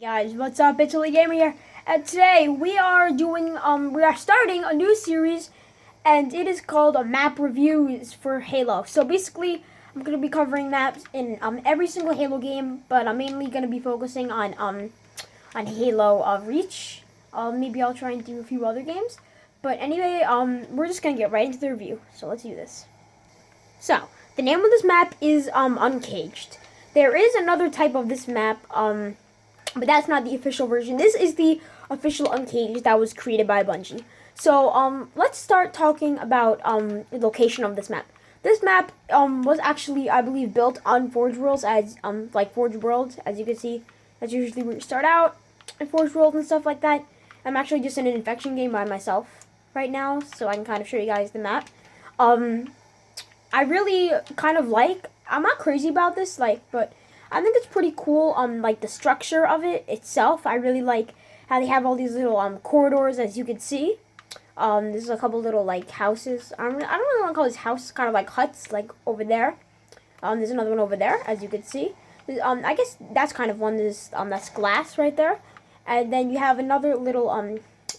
Guys, what's up? It's Elite Gamer here, and today we are starting a new series, and it is called Map Reviews for Halo. So basically, I'm gonna be covering maps in every single Halo game, but I'm mainly gonna be focusing on Halo Reach. Maybe I'll try and do a few other games, but anyway, we're just gonna get right into the review. So let's do this. So the name of this map is Uncaged. There is another type of this map, but that's not the official version. This is the official Uncaged that was created by Bungie. So, let's start talking about, the location of this map. This map, was actually, I believe, built on Forge Worlds as, Forge World, as you can see. That's usually where you start out, in Forge World and stuff like that. I'm actually just in an infection game by myself right now, so I can kind of show you guys the map. I really kind of I'm not crazy about this, but I think it's pretty cool, the structure of it itself. I really like how they have all these little, corridors, as you can see. There's a couple little, houses. I don't really want to call these houses, kind of like huts, over there. There's another one over there, as you can see. I guess that's kind of one, that's glass right there. And then you have another little,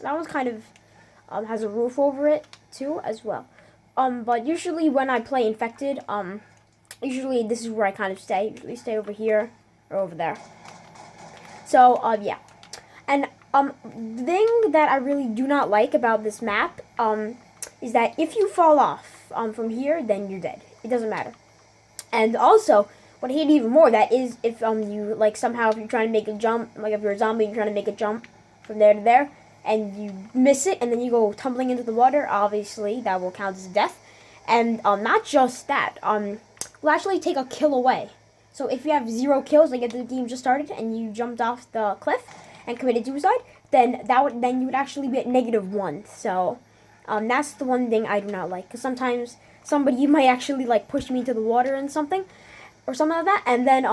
that one's kind of, has a roof over it, too, as well. But usually when I play Infected, usually this is where I kind of stay. Usually stay over here or over there. So, yeah. And, the thing that I really do not like about this map, is that if you fall off, from here, then you're dead. It doesn't matter. And also, what I hate even more, that is if, you, somehow if you're trying to make a jump, if you're a zombie and you're trying to make a jump from there to there, and you miss it, and then you go tumbling into the water, obviously, that will count as a death. And, not just that, will actually take a kill away. So if you have 0 kills, if the game just started and you jumped off the cliff and committed suicide, then you would actually be at -1. So that's the one thing I do not like, because sometimes somebody might actually push me into the water and something like that, and then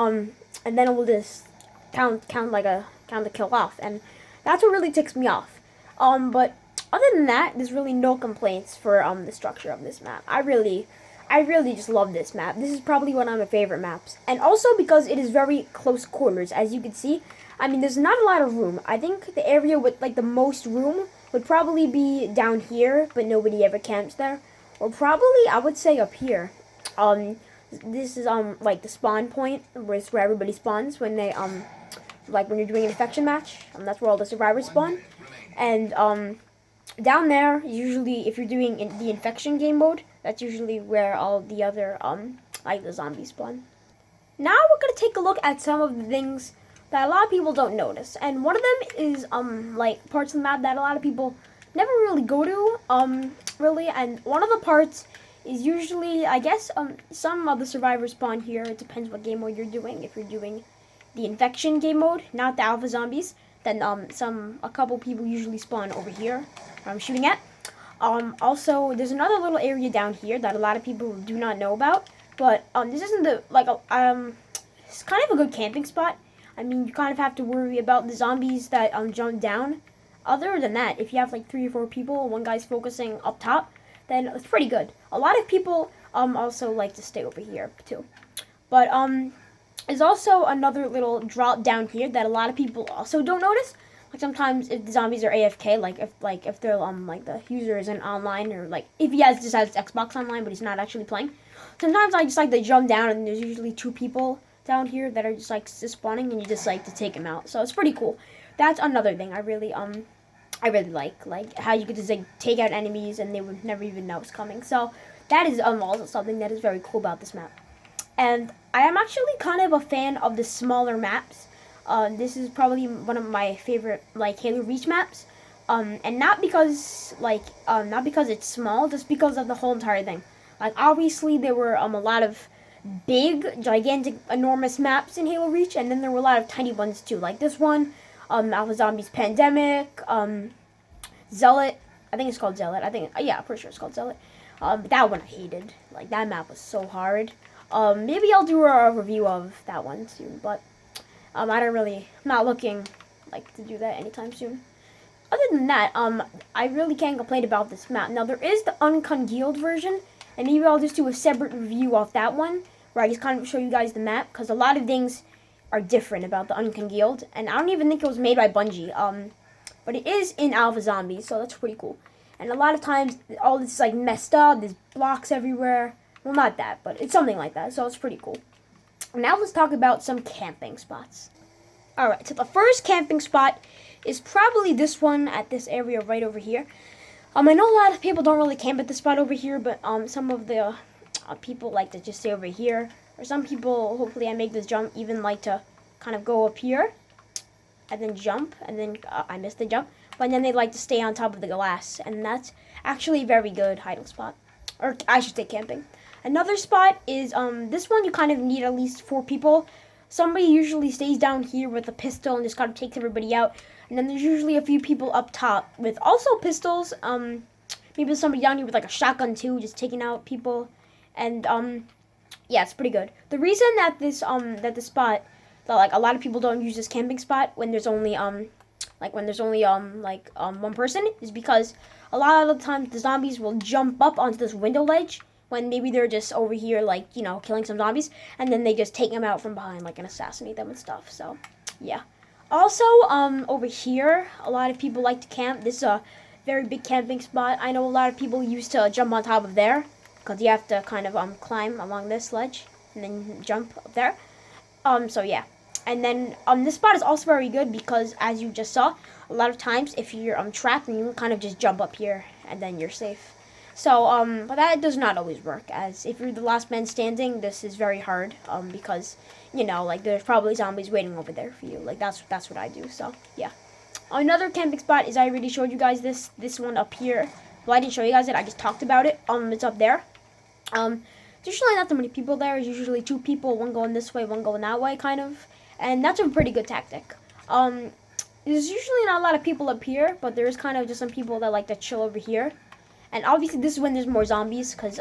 it will just count the kill off, and that's what really ticks me off. But other than that, there's really no complaints for the structure of this map. I really just love this map. This is probably one of my favorite maps. And also because it is very close quarters, as you can see. I mean, there's not a lot of room. I think the area with, the most room would probably be down here, but nobody ever camps there. Or probably, I would say, up here. This is, the spawn point, where it's where everybody spawns when they, when you're doing an infection match. That's where all the survivors spawn. And, down there, usually, if you're doing the infection game mode, that's usually where all the other, the zombies spawn. Now we're going to take a look at some of the things that a lot of people don't notice. And one of them is, parts of the map that a lot of people never really go to, really. And one of the parts is usually, I guess, some of the survivors spawn here. It depends what game mode you're doing. If you're doing the infection game mode, not the alpha zombies, then, a couple people usually spawn over here where I'm shooting at. Also, there's another little area down here that a lot of people do not know about, but, this isn't it's kind of a good camping spot. I mean, you kind of have to worry about the zombies that, jump down. Other than that, if you have, 3 or 4 people, one guy's focusing up top, then it's pretty good. A lot of people, also like to stay over here, too. But, there's also another little drop down here that a lot of people also don't notice. Sometimes if the zombies are AFK, if they're the user isn't online, or if he just has Xbox online but he's not actually playing. Sometimes I just like to jump down, and there's usually 2 people down here that are just just spawning, and you just to take them out. So it's pretty cool. That's another thing I really like how you could just take out enemies and they would never even know it's coming. So that is also something that is very cool about this map. And I am actually kind of a fan of the smaller maps. This is probably one of my favorite, Halo Reach maps. And not because it's small, just because of the whole entire thing. Obviously, there were, a lot of big, gigantic, enormous maps in Halo Reach, and then there were a lot of tiny ones, too. Like this one, Alpha Zombies Pandemic, Zealot. I think it's called Zealot. I'm pretty sure it's called Zealot. That one I hated. That map was so hard. Maybe I'll do a review of that one soon, but I'm not looking to do that anytime soon. Other than that, I really can't complain about this map. Now, there is the uncaged version, and maybe I'll just do a separate review of that one, where I just kind of show you guys the map, because a lot of things are different about the uncaged, and I don't even think it was made by Bungie. But it is in Alpha Zombies, so that's pretty cool. And a lot of times, all this is like messed up. There's blocks everywhere. Well, not that, but it's something like that. So it's pretty cool. Now let's talk about some camping spots. Alright, so the first camping spot is probably this one at this area right over here. I know a lot of people don't really camp at this spot over here, but some of the people like to just stay over here. Or some people, hopefully I make this jump, even like to kind of go up here and then jump, and then I missed the jump. But then they like to stay on top of the glass, and that's actually a very good hiding spot. Or I should say camping. Another spot is this one. You kind of need at least 4 people. Somebody usually stays down here with a pistol and just kind of takes everybody out. And then there's usually a few people up top with also pistols. Maybe somebody down here with like a shotgun too, just taking out people. And yeah, it's pretty good. The reason that this spot that like a lot of people don't use this camping spot when there's only one person is because a lot of the time the zombies will jump up onto this window ledge when maybe they're just over here, like, you know, killing some zombies, and then they just take them out from behind, like, and assassinate them and stuff. So, yeah. Also, over here, a lot of people like to camp. This is a very big camping spot. I know a lot of people used to jump on top of there, because you have to kind of climb along this ledge, and then jump up there. So, yeah. And then, this spot is also very good because, as you just saw, a lot of times, if you're trapped, then you can kind of just jump up here, and then you're safe. So, but that does not always work, as if you're the last man standing, this is very hard, because, you know, like, there's probably zombies waiting over there for you. Like, that's what I do, so, yeah. Another camping spot is, I already showed you guys this one up here. Well, I didn't show you guys it, I just talked about it. It's up there. There's usually not that many people there. There's usually 2 people, one going this way, one going that way, kind of. And that's a pretty good tactic. There's usually not a lot of people up here, but there's kind of just some people that like to chill over here. And obviously this is when there's more zombies, because,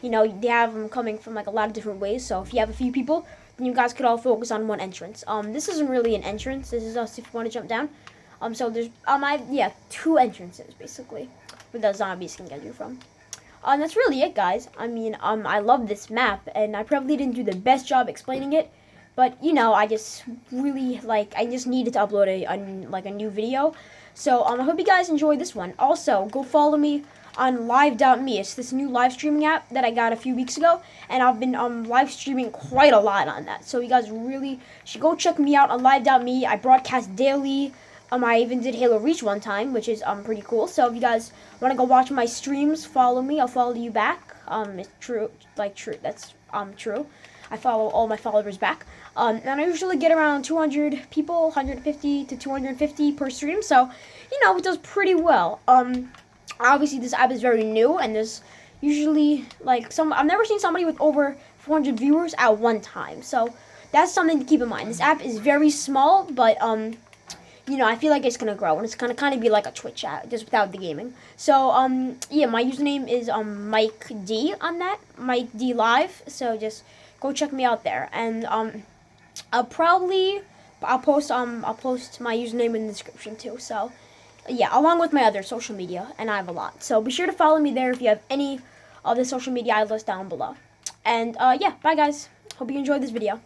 you know, they have them coming from, like, a lot of different ways. So if you have a few people, then you guys could all focus on one entrance. This isn't really an entrance. This is us if you want to jump down. So there's, 2 entrances, basically, where the zombies can get you from. That's really it, guys. I mean, I love this map, and I probably didn't do the best job explaining it. But, you know, I just really, I just needed to upload a new video. So, I hope you guys enjoyed this one. Also, go follow me on live.me. It's this new live streaming app that I got a few weeks ago, and I've been live streaming quite a lot on that. So you guys really should go check me out on live.me. I broadcast daily. I even did Halo Reach one time, which is pretty cool. So if you guys want to go watch my streams, follow me. I'll follow you back. It's true. That's true. I follow all my followers back. And I usually get around 200 people, 150 to 250 per stream. So, you know, it does pretty well. Obviously, this app is very new, and there's usually, I've never seen somebody with over 400 viewers at one time. So, that's something to keep in mind. This app is very small, but, you know, I feel like it's going to grow, and it's going to kind of be like a Twitch app, just without the gaming. So, yeah, my username is, Mike.D on that, Mike.D Live, so just go check me out there. And, I'll post my username in the description, too, so yeah, along with my other social media, and I have a lot. So be sure to follow me there if you have any of the social media I list down below. And, yeah, bye, guys. Hope you enjoyed this video.